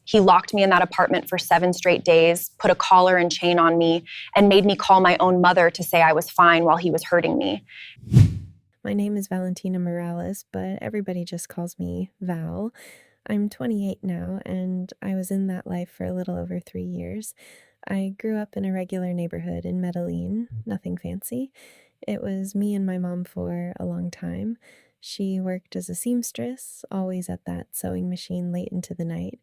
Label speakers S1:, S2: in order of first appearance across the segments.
S1: He locked me in that apartment for 7 straight days, put a collar and chain on me, and made me call my own mother to say I was fine while he was hurting me.
S2: My name is Valentina Morales, but everybody just calls me Val. I'm 28 now, and I was in that life for a little over 3 years. I grew up in a regular neighborhood in Medellín, nothing fancy. It was me and my mom for a long time. She worked as a seamstress, always at that sewing machine late into the night,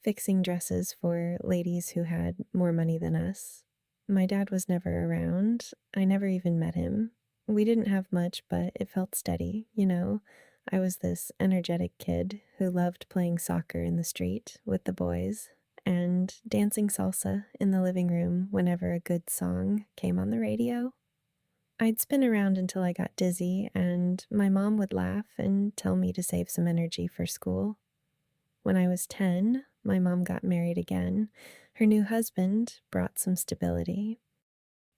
S2: fixing dresses for ladies who had more money than us. My dad was never around. I never even met him. We didn't have much, but it felt steady, you know. I was this energetic kid who loved playing soccer in the street with the boys and dancing salsa in the living room whenever a good song came on the radio. I'd spin around until I got dizzy, and my mom would laugh and tell me to save some energy for school. When I was 10, my mom got married again. Her new husband brought some stability.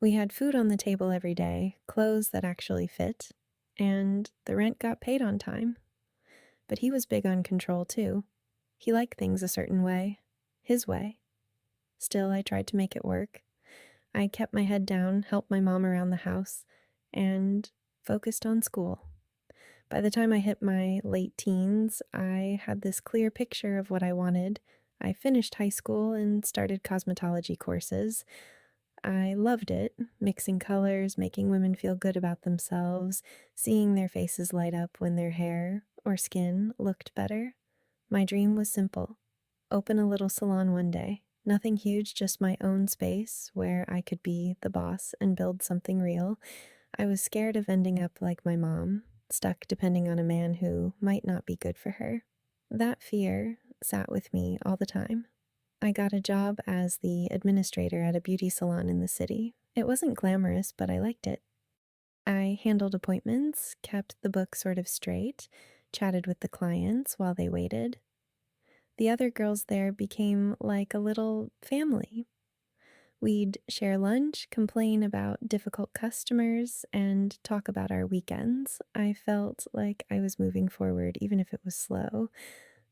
S2: We had food on the table every day, clothes that actually fit, and the rent got paid on time. But he was big on control, too. He liked things a certain way, his way. Still, I tried to make it work. I kept my head down, helped my mom around the house, and focused on school. By the time I hit my late teens, I had this clear picture of what I wanted. I finished high school and started cosmetology courses. I loved it, mixing colors, making women feel good about themselves, seeing their faces light up when their hair or skin looked better. My dream was simple: open a little salon one day. Nothing huge, just my own space where I could be the boss and build something real. I was scared of ending up like my mom, stuck depending on a man who might not be good for her. That fear sat with me all the time. I got a job as the administrator at a beauty salon in the city. It wasn't glamorous, but I liked it. I handled appointments, kept the book sort of straight, chatted with the clients while they waited. The other girls there became like a little family. We'd share lunch, complain about difficult customers, and talk about our weekends. I felt like I was moving forward, even if it was slow.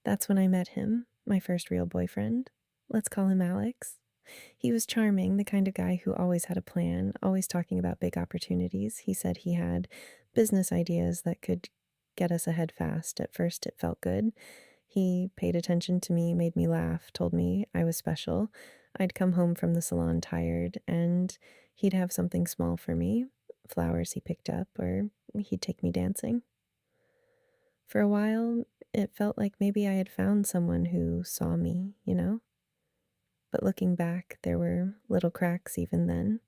S2: That's when I met him, my first real boyfriend. Let's call him Alex. He was charming, the kind of guy who always had a plan, always talking about big opportunities. He said he had business ideas that could get us ahead fast. At first, it felt good. He paid attention to me, made me laugh, told me I was special. I'd come home from the salon tired, and he'd have something small for me, flowers he picked up, or he'd take me dancing. For a while, it felt like maybe I had found someone who saw me, you know? But looking back, there were little cracks even then.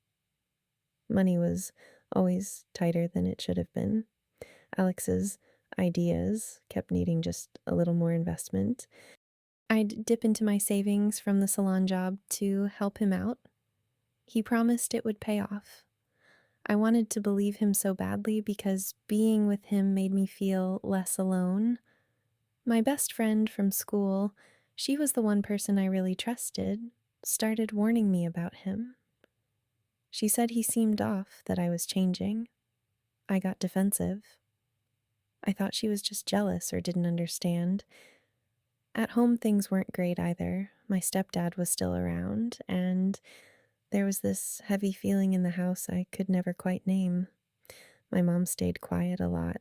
S2: Money was always tighter than it should have been. Alex's ideas kept needing just a little more investment. I'd dip into my savings from the salon job to help him out. He promised it would pay off. I wanted to believe him so badly because being with him made me feel less alone. My best friend from school, she was the one person I really trusted, started warning me about him. She said he seemed off, that I was changing. I got defensive. I thought she was just jealous or didn't understand. At home, things weren't great either. My stepdad was still around, and there was this heavy feeling in the house I could never quite name. My mom stayed quiet a lot.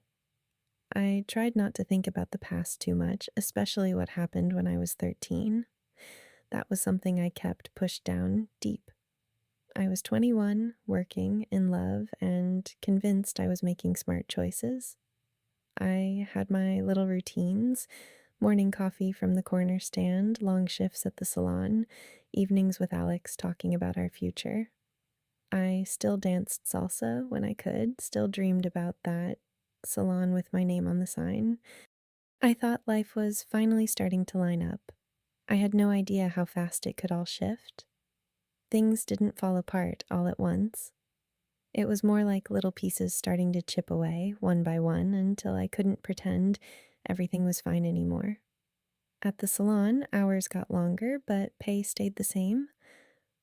S2: I tried not to think about the past too much, especially what happened when I was 13. That was something I kept pushed down deep. I was 21, working, in love, and convinced I was making smart choices. I had my little routines: morning coffee from the corner stand, long shifts at the salon, evenings with Alex talking about our future. I still danced salsa when I could, still dreamed about that salon with my name on the sign. I thought life was finally starting to line up. I had no idea how fast it could all shift. Things didn't fall apart all at once. It was more like little pieces starting to chip away, one by one, until I couldn't pretend everything was fine anymore. At the salon, hours got longer, but pay stayed the same.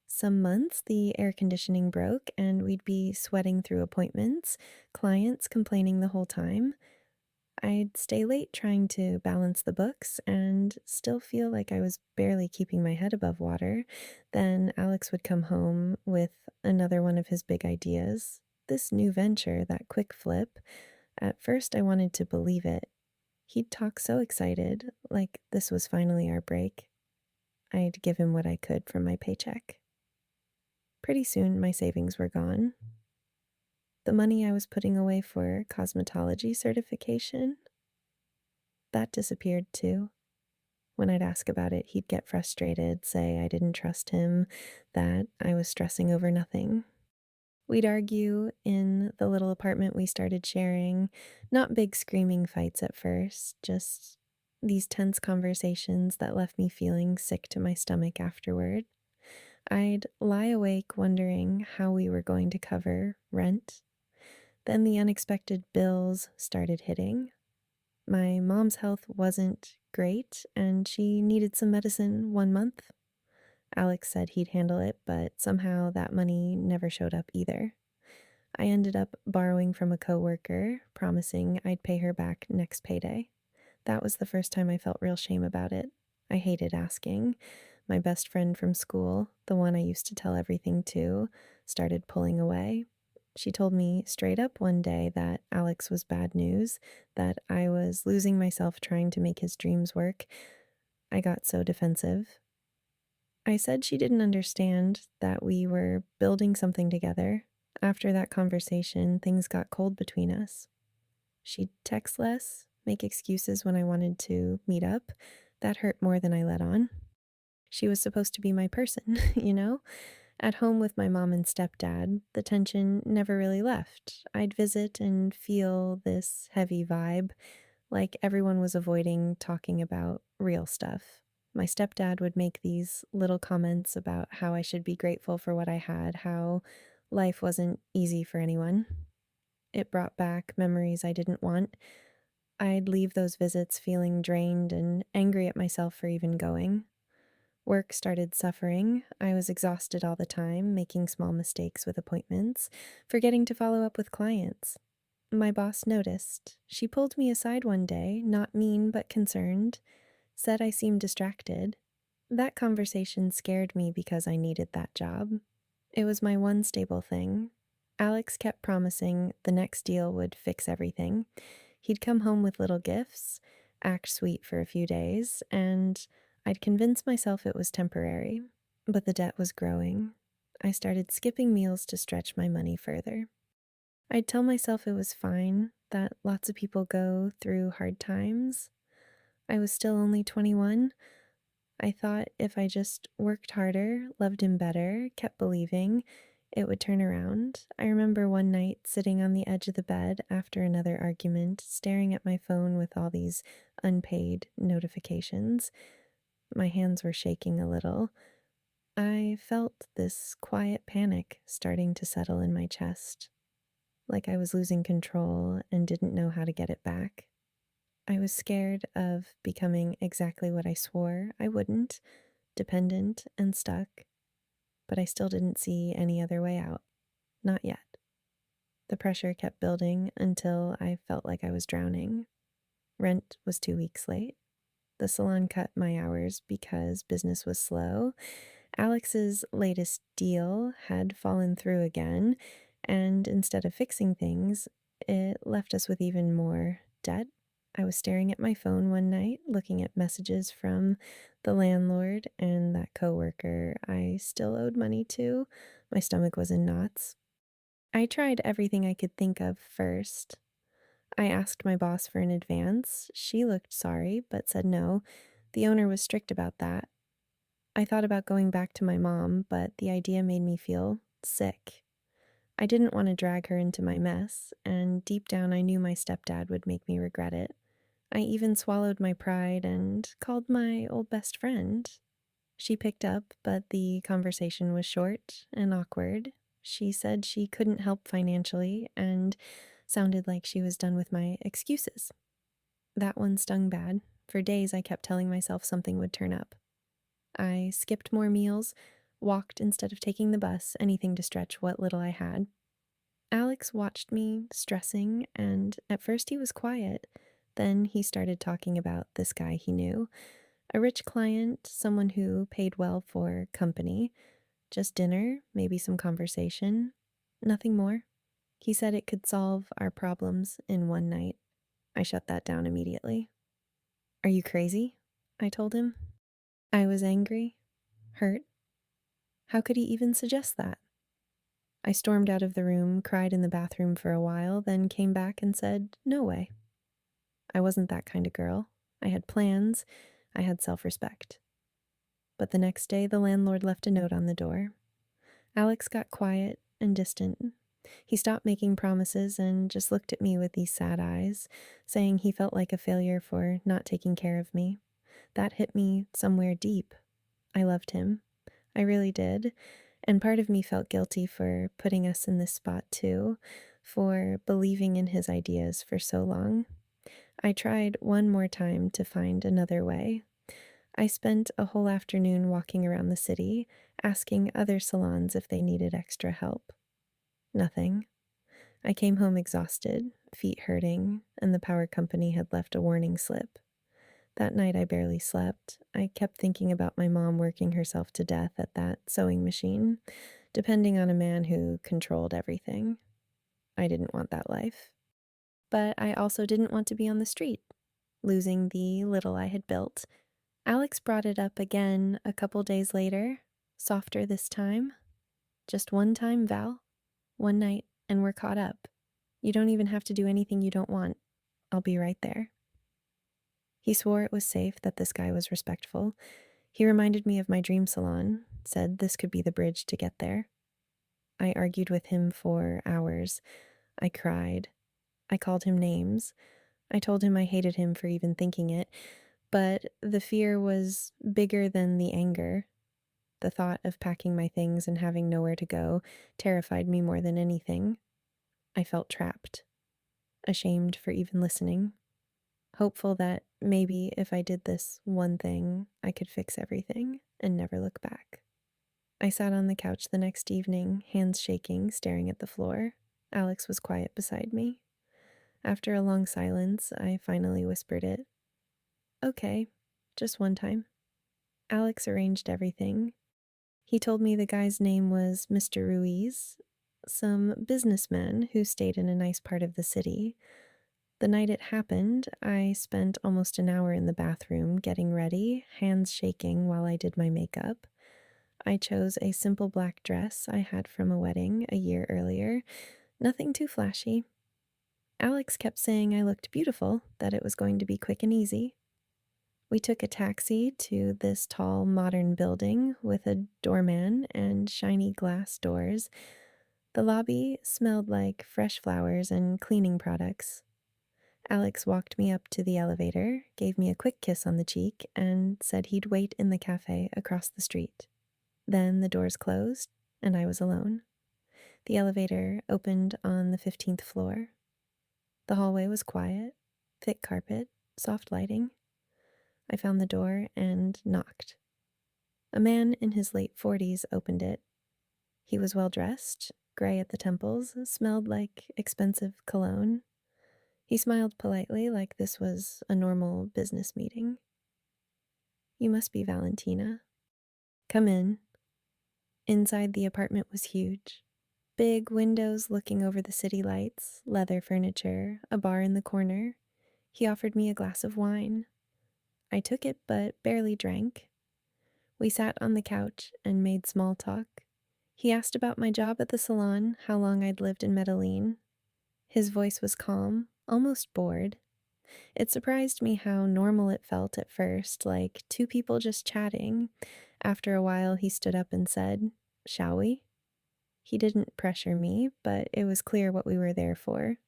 S2: Some months, the air conditioning broke, and we'd be sweating through appointments, clients complaining the whole time. I'd stay late trying to balance the books and still feel like I was barely keeping my head above water. Then Alex would come home with another one of his big ideas. This new venture, that quick flip. At first, I wanted to believe it. He'd talk so excited, like this was finally our break. I'd give him what I could from my paycheck. Pretty soon, my savings were gone. The money I was putting away for cosmetology certification, that disappeared too. When I'd ask about it, he'd get frustrated, say I didn't trust him, that I was stressing over nothing. We'd argue in the little apartment we started sharing, not big screaming fights at first, just these tense conversations that left me feeling sick to my stomach afterward. I'd lie awake wondering how we were going to cover rent. Then the unexpected bills started hitting. My mom's health wasn't great, and she needed some medicine 1 month. Alex said he'd handle it, but somehow that money never showed up either. I ended up borrowing from a coworker, promising I'd pay her back next payday. That was the first time I felt real shame about it. I hated asking. My best friend from school, the one I used to tell everything to, started pulling away. She told me straight up one day that Alex was bad news, that I was losing myself trying to make his dreams work. I got so defensive. I said she didn't understand, that we were building something together. After that conversation, things got cold between us. She'd text less, make excuses when I wanted to meet up. That hurt more than I let on. She was supposed to be my person, you know? At home with my mom and stepdad, the tension never really left. I'd visit and feel this heavy vibe, like everyone was avoiding talking about real stuff. My stepdad would make these little comments about how I should be grateful for what I had, how life wasn't easy for anyone. It brought back memories I didn't want. I'd leave those visits feeling drained and angry at myself for even going. Work started suffering. I was exhausted all the time, making small mistakes with appointments, forgetting to follow up with clients. My boss noticed. She pulled me aside one day, not mean but concerned, said I seemed distracted. That conversation scared me because I needed that job. It was my one stable thing. Alex kept promising the next deal would fix everything. He'd come home with little gifts, act sweet for a few days, and I'd convince myself it was temporary. But the debt was growing. I started skipping meals to stretch my money further. I'd tell myself it was fine, that lots of people go through hard times. I was still only 21. I thought if I just worked harder, loved him better, kept believing, it would turn around. I remember one night sitting on the edge of the bed after another argument, staring at my phone with all these unpaid notifications. My hands were shaking a little. I felt this quiet panic starting to settle in my chest, like I was losing control and didn't know how to get it back. I was scared of becoming exactly what I swore I wouldn't, dependent and stuck, but I still didn't see any other way out. Not yet. The pressure kept building until I felt like I was drowning. Rent was 2 weeks late. The salon cut my hours because business was slow. Alex's latest deal had fallen through again, and instead of fixing things, it left us with even more debt. I was staring at my phone one night, looking at messages from the landlord and that coworker I still owed money to. My stomach was in knots. I tried everything I could think of first. I asked my boss for an advance. She looked sorry, but said no. The owner was strict about that. I thought about going back to my mom, but the idea made me feel sick. I didn't want to drag her into my mess, and deep down I knew my stepdad would make me regret it. I even swallowed my pride and called my old best friend. She picked up, but the conversation was short and awkward. She said she couldn't help financially and sounded like she was done with my excuses. That one stung bad. For days I kept telling myself something would turn up. I skipped more meals, walked instead of taking the bus, anything to stretch what little I had. Alex watched me stressing, and at first he was quiet. Then he started talking about this guy he knew. A rich client, someone who paid well for company. Just dinner, maybe some conversation. Nothing more. He said it could solve our problems in one night. I shut that down immediately. Are you crazy? I told him. I was angry, hurt. How could he even suggest that? I stormed out of the room, cried in the bathroom for a while, then came back and said, no way. I wasn't that kind of girl. I had plans. I had self-respect. But the next day, the landlord left a note on the door. Alex got quiet and distant. He stopped making promises and just looked at me with these sad eyes, saying he felt like a failure for not taking care of me. That hit me somewhere deep. I loved him. I really did. And part of me felt guilty for putting us in this spot too, for believing in his ideas for so long. I tried one more time to find another way. I spent a whole afternoon walking around the city, asking other salons if they needed extra help. Nothing. I came home exhausted, feet hurting, and the power company had left a warning slip. That night I barely slept. I kept thinking about my mom working herself to death at that sewing machine, depending on a man who controlled everything. I didn't want that life. But I also didn't want to be on the street, losing the little I had built. Alex brought it up again a couple days later, softer this time. Just one time, Val. One night, and we're caught up. You don't even have to do anything you don't want. I'll be right there. He swore it was safe, that this guy was respectful. He reminded me of my dream salon, said this could be the bridge to get there. I argued with him for hours. I cried. I called him names. I told him I hated him for even thinking it, but the fear was bigger than the anger. The thought of packing my things and having nowhere to go terrified me more than anything. I felt trapped, ashamed for even listening, hopeful that maybe if I did this one thing, I could fix everything and never look back. I sat on the couch the next evening, hands shaking, staring at the floor. Alex was quiet beside me. After a long silence, I finally whispered it. Okay, just one time. Alex arranged everything. He told me the guy's name was Mr. Ruiz, some businessman who stayed in a nice part of the city. The night it happened, I spent almost an hour in the bathroom getting ready, hands shaking while I did my makeup. I chose a simple black dress I had from a wedding a year earlier, nothing too flashy. Alex kept saying I looked beautiful, that it was going to be quick and easy. We took a taxi to this tall, modern building with a doorman and shiny glass doors. The lobby smelled like fresh flowers and cleaning products. Alex walked me up to the elevator, gave me a quick kiss on the cheek, and said he'd wait in the cafe across the street. Then the doors closed, and I was alone. The elevator opened on the 15th floor. The hallway was quiet, thick carpet, soft lighting. I found the door and knocked. A man in his late 40s opened it. He was well dressed, gray at the temples, smelled like expensive cologne. He smiled politely like this was a normal business meeting. You must be Valentina. Come in. Inside the apartment was huge. Big windows looking over the city lights, leather furniture, a bar in the corner. He offered me a glass of wine. I took it, but barely drank. We sat on the couch and made small talk. He asked about my job at the salon, how long I'd lived in Medellín. His voice was calm, almost bored. It surprised me how normal it felt at first, like two people just chatting. After a while, he stood up and said, "Shall we?" He didn't pressure me, but it was clear what we were there for.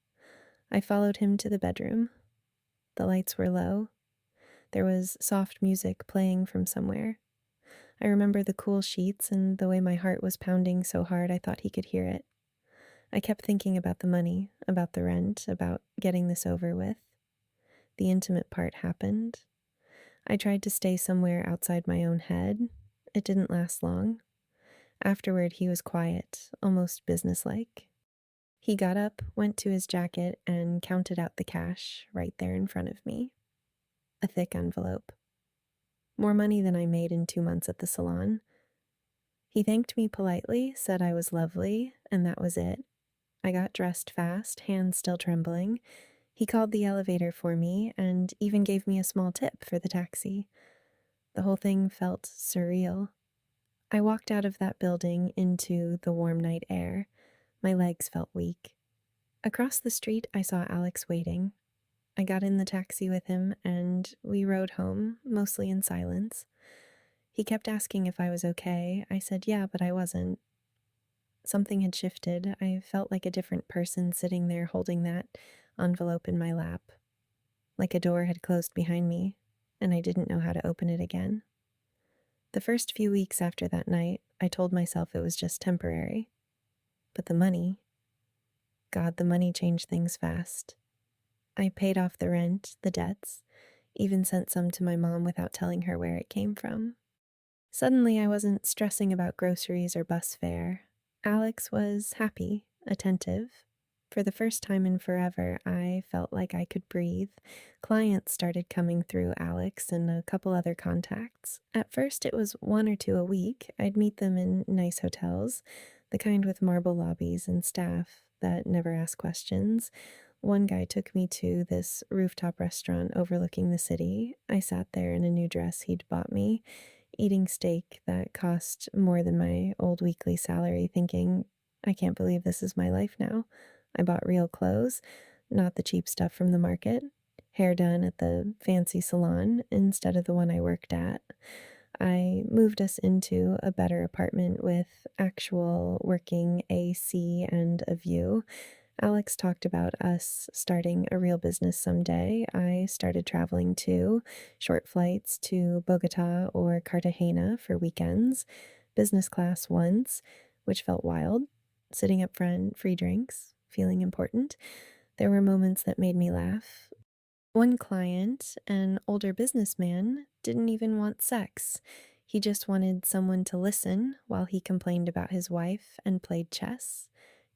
S2: I followed him to the bedroom. The lights were low. There was soft music playing from somewhere. I remember the cool sheets and the way my heart was pounding so hard I thought he could hear it. I kept thinking about the money, about the rent, about getting this over with. The intimate part happened. I tried to stay somewhere outside my own head. It didn't last long. Afterward, he was quiet, almost businesslike. He got up, went to his jacket, and counted out the cash right there in front of me. A thick envelope. More money than I made in 2 months at the salon. He thanked me politely, said I was lovely, and that was it. I got dressed fast, hands still trembling. He called the elevator for me and even gave me a small tip for the taxi. The whole thing felt surreal. I walked out of that building into the warm night air. My legs felt weak. Across the street, I saw Alex waiting. I got in the taxi with him and we rode home, mostly in silence. He kept asking if I was okay. I said yeah, but I wasn't. Something had shifted. I felt like a different person sitting there holding that envelope in my lap. Like a door had closed behind me, and I didn't know how to open it again. The first few weeks after that night, I told myself it was just temporary. But the money, God, the money changed things fast. I paid off the rent, the debts, even sent some to my mom without telling her where it came from. Suddenly, I wasn't stressing about groceries or bus fare. Alex was happy, attentive. For the first time in forever, I felt like I could breathe. Clients started coming through Alex and a couple other contacts. At first, it was 1 or 2 a week. I'd meet them in nice hotels, the kind with marble lobbies and staff that never ask questions. One guy took me to this rooftop restaurant overlooking the city. I sat there in a new dress he'd bought me, eating steak that cost more than my old weekly salary, thinking, I can't believe this is my life now. I bought real clothes, not the cheap stuff from the market. Hair done at the fancy salon instead of the one I worked at. I moved us into a better apartment with actual working AC and a view. Alex talked about us starting a real business someday. I started traveling too, short flights to Bogota or Cartagena for weekends, business class once, which felt wild, sitting up front, free drinks, feeling important. There were moments that made me laugh. One client, an older businessman, didn't even want sex. He just wanted someone to listen while he complained about his wife and played chess.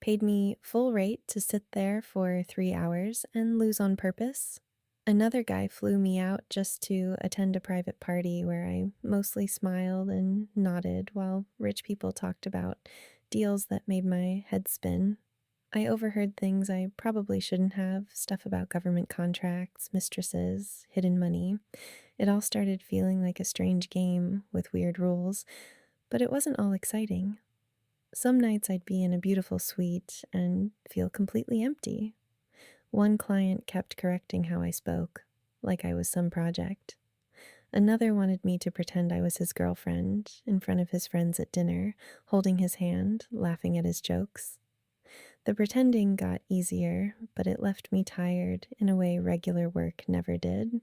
S2: Paid me full rate to sit there for 3 hours and lose on purpose. Another guy flew me out just to attend a private party where I mostly smiled and nodded while rich people talked about deals that made my head spin. I overheard things I probably shouldn't have, stuff about government contracts, mistresses, hidden money. It all started feeling like a strange game with weird rules, but it wasn't all exciting. Some nights I'd be in a beautiful suite and feel completely empty. One client kept correcting how I spoke, like I was some project. Another wanted me to pretend I was his girlfriend in front of his friends at dinner, holding his hand, laughing at his jokes. The pretending got easier, but it left me tired in a way regular work never did.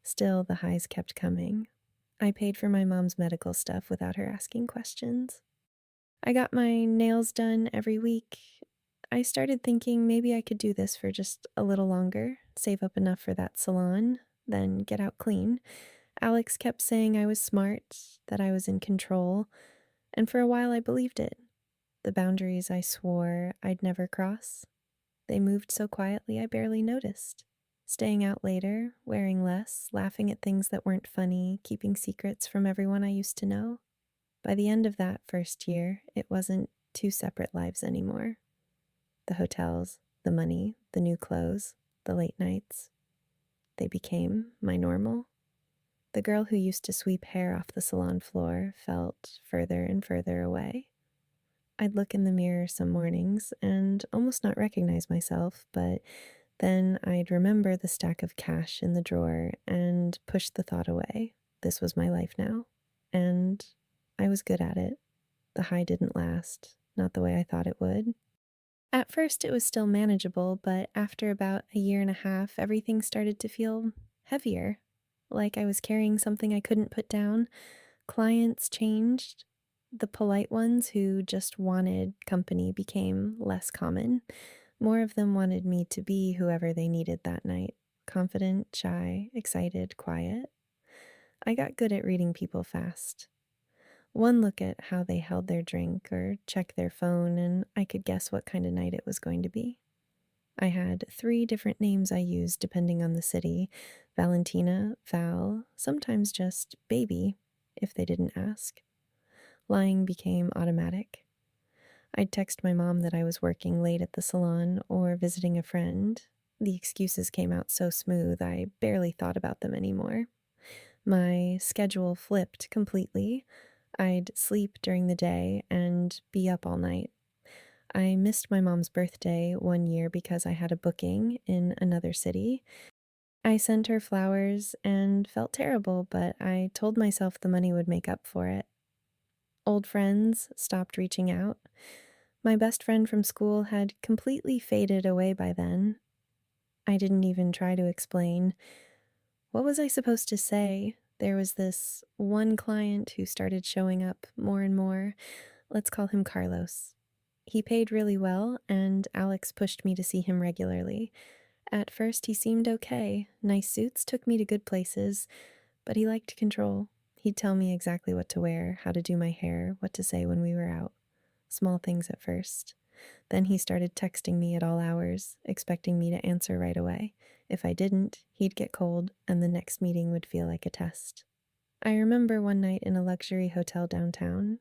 S2: Still, the highs kept coming. I paid for my mom's medical stuff without her asking questions. I got my nails done every week. I started thinking maybe I could do this for just a little longer, save up enough for that salon, then get out clean. Alex kept saying I was smart, that I was in control, and for a while I believed it. The boundaries I swore I'd never cross. They moved so quietly I barely noticed. Staying out later, wearing less, laughing at things that weren't funny, keeping secrets from everyone I used to know. By the end of that first year, it wasn't 2 separate lives anymore. The hotels, the money, the new clothes, the late nights. They became my normal. The girl who used to sweep hair off the salon floor felt further and further away. I'd look in the mirror some mornings and almost not recognize myself, but then I'd remember the stack of cash in the drawer and push the thought away. This was my life now. And I was good at it. The high didn't last, not the way I thought it would. At first, it was still manageable, but after about a year and a half, everything started to feel heavier, like I was carrying something I couldn't put down. Clients changed. The polite ones who just wanted company became less common. More of them wanted me to be whoever they needed that night. Confident, shy, excited, quiet. I got good at reading people fast. One look at how they held their drink or checked their phone, and I could guess what kind of night it was going to be. I had 3 different names I used depending on the city: Valentina, Val, sometimes just baby, if they didn't ask. Lying became automatic. I'd text my mom that I was working late at the salon or visiting a friend. The excuses came out so smooth, I barely thought about them anymore. My schedule flipped completely. I'd sleep during the day and be up all night. I missed my mom's birthday one year because I had a booking in another city. I sent her flowers and felt terrible, but I told myself the money would make up for it. Old friends stopped reaching out. My best friend from school had completely faded away by then. I didn't even try to explain. What was I supposed to say? There was this one client who started showing up more and more. Let's call him Carlos. He paid really well, and Alex pushed me to see him regularly. At first, he seemed okay. Nice suits took me to good places, but he liked control. He'd tell me exactly what to wear, how to do my hair, what to say when we were out. Small things at first. Then he started texting me at all hours, expecting me to answer right away. If I didn't, he'd get cold, and the next meeting would feel like a test. I remember one night in a luxury hotel downtown.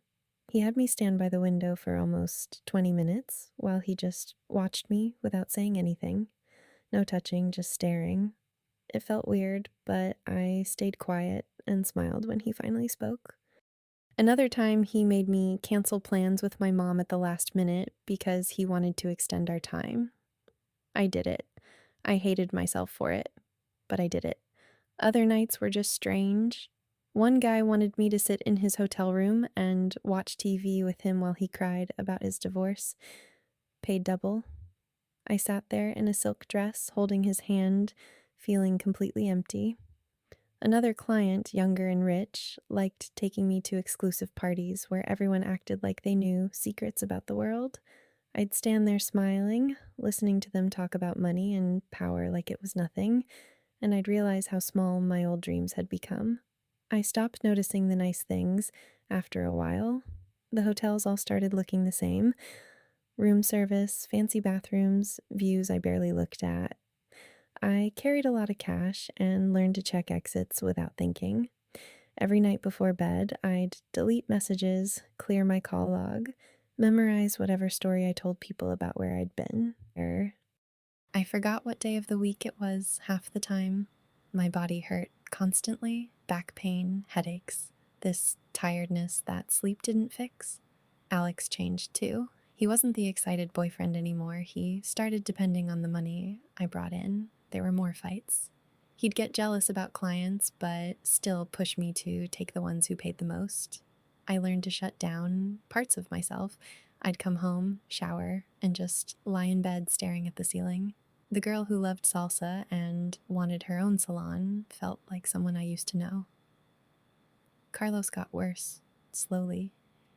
S2: He had me stand by the window for almost 20 minutes while he just watched me without saying anything. No touching, just staring. It felt weird, but I stayed quiet and smiled when he finally spoke. Another time, he made me cancel plans with my mom at the last minute because he wanted to extend our time. I did it. I hated myself for it, but I did it. Other nights were just strange. One guy wanted me to sit in his hotel room and watch TV with him while he cried about his divorce. Paid double. I sat there in a silk dress, holding his hand, feeling completely empty. Another client, younger and rich, liked taking me to exclusive parties where everyone acted like they knew secrets about the world. I'd stand there smiling, listening to them talk about money and power like it was nothing, and I'd realize how small my old dreams had become. I stopped noticing the nice things after a while. The hotels all started looking the same: room service, fancy bathrooms, views I barely looked at. I carried a lot of cash and learned to check exits without thinking. Every night before bed, I'd delete messages, clear my call log, memorize whatever story I told people about where I'd been. I forgot what day of the week it was half the time. My body hurt constantly, back pain, headaches, this tiredness that sleep didn't fix. Alex changed too. He wasn't the excited boyfriend anymore. He started depending on the money I brought in. There were more fights. He'd get jealous about clients, but still push me to take the ones who paid the most. I learned to shut down parts of myself. I'd come home, shower, and just lie in bed staring at the ceiling. The girl who loved salsa and wanted her own salon felt like someone I used to know. Carlos got worse, slowly.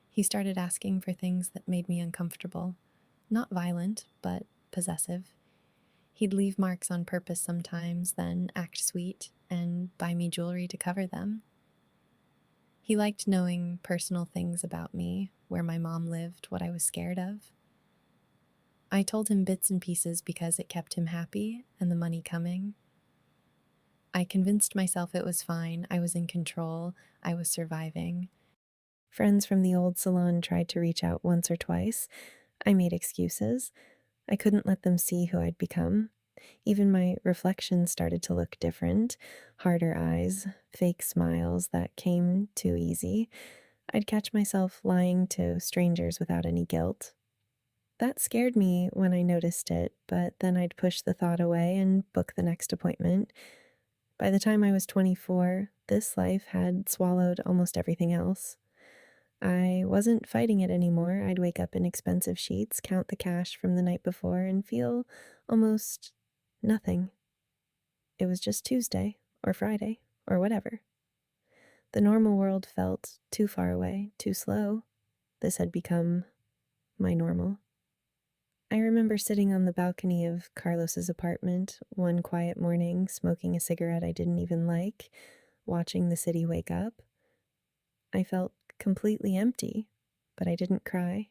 S2: He started asking for things that made me uncomfortable. Not violent, but possessive. He'd leave marks on purpose sometimes, then act sweet and buy me jewelry to cover them. He liked knowing personal things about me, where my mom lived, what I was scared of. I told him bits and pieces because it kept him happy and the money coming. I convinced myself it was fine, I was in control, I was surviving. Friends from the old salon tried to reach out once or twice. I made excuses. I couldn't let them see who I'd become. Even my reflections started to look different. Harder eyes, fake smiles that came too easy. I'd catch myself lying to strangers without any guilt. That scared me when I noticed it, but then I'd push the thought away and book the next appointment. By the time I was 24, this life had swallowed almost everything else. I wasn't fighting it anymore. I'd wake up in expensive sheets, count the cash from the night before, and feel almost nothing. It was just Tuesday, or Friday, or whatever. The normal world felt too far away, too slow. This had become my normal. I remember sitting on the balcony of Carlos's apartment one quiet morning, smoking a cigarette I didn't even like, watching the city wake up. I felt completely empty, but I didn't cry.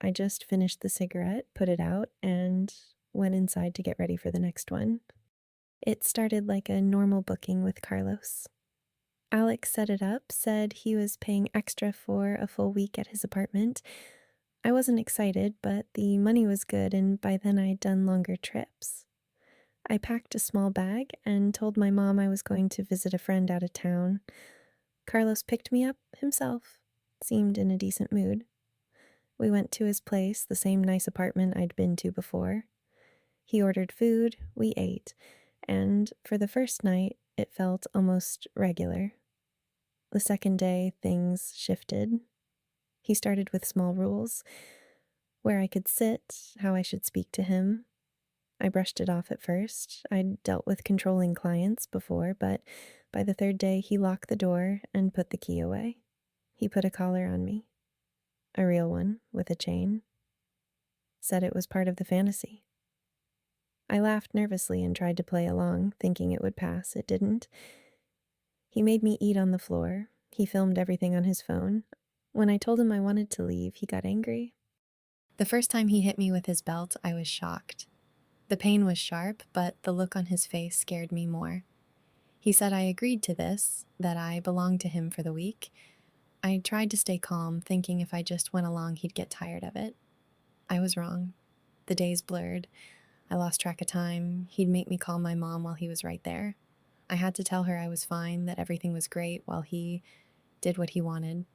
S2: I just finished the cigarette, put it out, and went inside to get ready for the next one. It started like a normal booking with Carlos. Alex set it up, said he was paying extra for a full week at his apartment. I wasn't excited, but the money was good, and by then I'd done longer trips. I packed a small bag and told my mom I was going to visit a friend out of town. Carlos picked me up himself, seemed in a decent mood. We went to his place, the same nice apartment I'd been to before. He ordered food, we ate, and for the first night, it felt almost regular. The second day, things shifted. He started with small rules: where I could sit, how I should speak to him. I brushed it off at first. I'd dealt with controlling clients before, but by the third day, he locked the door and put the key away. He put a collar on me, a real one with a chain. Said it was part of the fantasy. I laughed nervously and tried to play along, thinking it would pass. It didn't. He made me eat on the floor. He filmed everything on his phone. When I told him I wanted to leave, he got angry. The first time he hit me with his belt, I was shocked. The pain was sharp, but the look on his face scared me more. He said I agreed to this, that I belonged to him for the week. I tried to stay calm, thinking if I just went along, he'd get tired of it. I was wrong. The days blurred. I lost track of time. He'd make me call my mom while he was right there. I had to tell her I was fine, that everything was great, while he did what he wanted.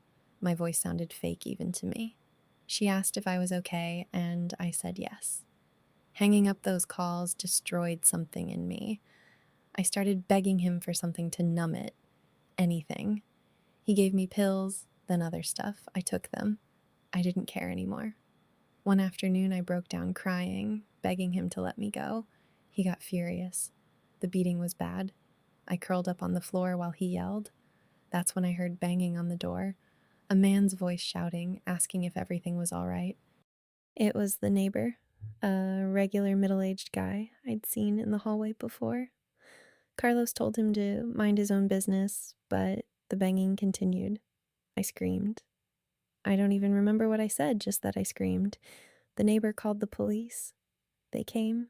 S2: My voice sounded fake even to me. She asked if I was okay, and I said yes. Hanging up those calls destroyed something in me. I started begging him for something to numb it. Anything. He gave me pills, then other stuff. I took them. I didn't care anymore. One afternoon, I broke down crying, begging him to let me go. He got furious. The beating was bad. I curled up on the floor while he yelled. That's when I heard banging on the door, a man's voice shouting, asking if everything was all right. It was the neighbor, a regular middle-aged guy I'd seen in the hallway before. Carlos told him to mind his own business, but the banging continued. I screamed. I don't even remember what I said, just that I screamed. The neighbor called the police. They came.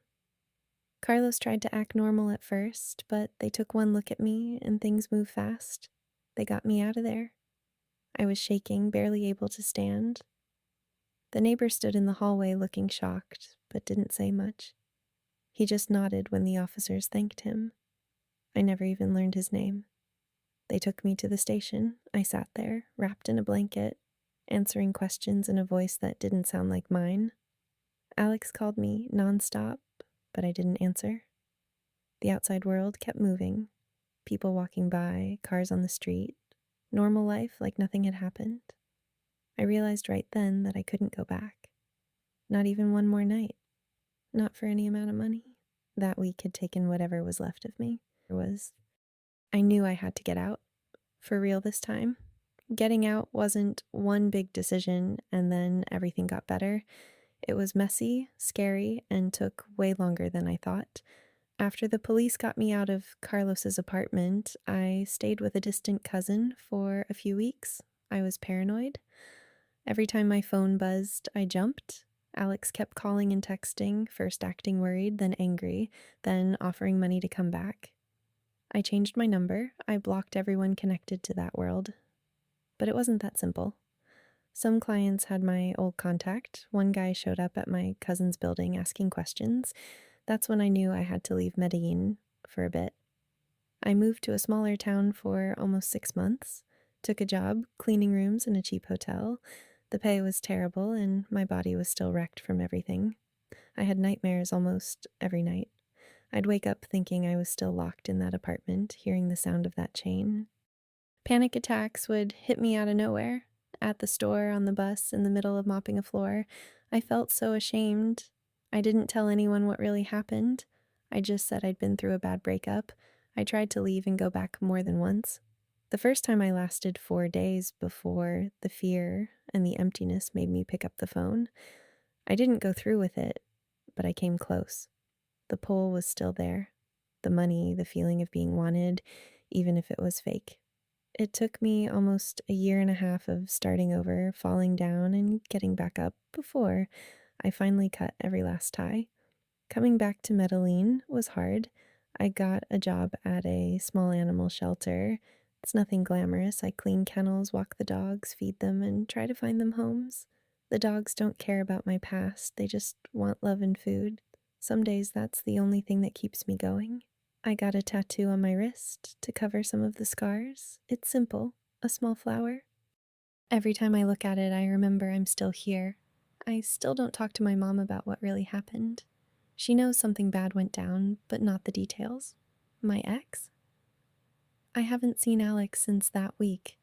S2: Carlos tried to act normal at first, but they took one look at me and things moved fast. They got me out of there. I was shaking, barely able to stand. The neighbor stood in the hallway looking shocked, but didn't say much. He just nodded when the officers thanked him. I never even learned his name. They took me to the station. I sat there, wrapped in a blanket, answering questions in a voice that didn't sound like mine. Alex called me nonstop, but I didn't answer. The outside world kept moving. People walking by, cars on the street, normal life like nothing had happened. I realized right then that I couldn't go back. Not even one more night. Not for any amount of money. That week had taken whatever was left of me. I knew I had to get out. For real this time. Getting out wasn't one big decision and then everything got better. It was messy, scary, and took way longer than I thought. After the police got me out of Carlos's apartment, I stayed with a distant cousin for a few weeks. I was paranoid. Every time my phone buzzed, I jumped. Alex kept calling and texting, first acting worried, then angry, then offering money to come back. I changed my number. I blocked everyone connected to that world. But it wasn't that simple. Some clients had my old contact. One guy showed up at my cousin's building asking questions. That's when I knew I had to leave Medellín for a bit. I moved to a smaller town for almost 6 months, took a job cleaning rooms in a cheap hotel. The pay was terrible and my body was still wrecked from everything. I had nightmares almost every night. I'd wake up thinking I was still locked in that apartment, hearing the sound of that chain. Panic attacks would hit me out of nowhere. At the store, on the bus, in the middle of mopping a floor. I felt so ashamed. I didn't tell anyone what really happened. I just said I'd been through a bad breakup. I tried to leave and go back more than once. The first time I lasted 4 days before the fear and the emptiness made me pick up the phone. I didn't go through with it, but I came close. The pull was still there. The money, the feeling of being wanted, even if it was fake. It took me almost a year and a half of starting over, falling down, and getting back up before I finally cut every last tie. Coming back to Medellín was hard. I got a job at a small animal shelter. It's nothing glamorous. I clean kennels, walk the dogs, feed them, and try to find them homes. The dogs don't care about my past, they just want love and food. Some days that's the only thing that keeps me going. I got a tattoo on my wrist to cover some of the scars. It's simple, a small flower. Every time I look at it, I remember I'm still here. I still don't talk to my mom about what really happened. She knows something bad went down, but not the details. My ex? I haven't seen Alex since that week.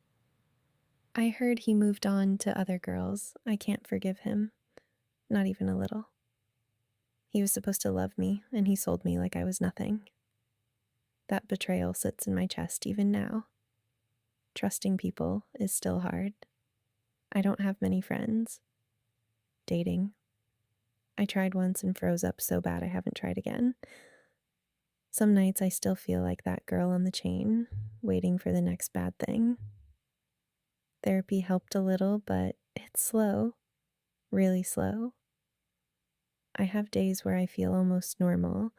S2: I heard he moved on to other girls. I can't forgive him. Not even a little. He was supposed to love me, and he sold me like I was nothing. That betrayal sits in my chest even now. Trusting people is still hard. I don't have many friends. Dating. I tried once and froze up so bad I haven't tried again. Some nights I still feel like that girl on the chain, waiting for the next bad thing. Therapy helped a little, but it's slow, really slow. I have days where I feel almost normal,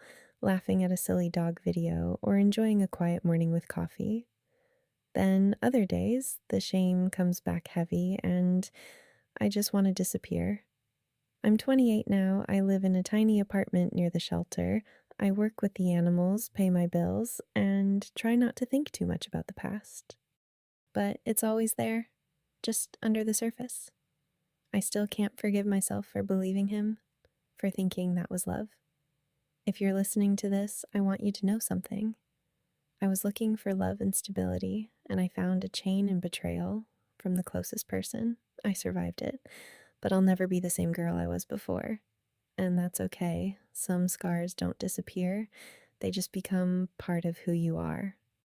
S2: laughing at a silly dog video or enjoying a quiet morning with coffee. Then other days, the shame comes back heavy and I just want to disappear. I'm 28 now. I live in a tiny apartment near the shelter. I work with the animals, pay my bills, and try not to think too much about the past. But it's always there, just under the surface. I still can't forgive myself for believing him, for thinking that was love. If you're listening to this, I want you to know something. I was looking for love and stability, and I found a chain and betrayal from the closest person. I survived it, but I'll never be the same girl I was before. And that's okay. Some scars don't disappear, they just become part of who you are.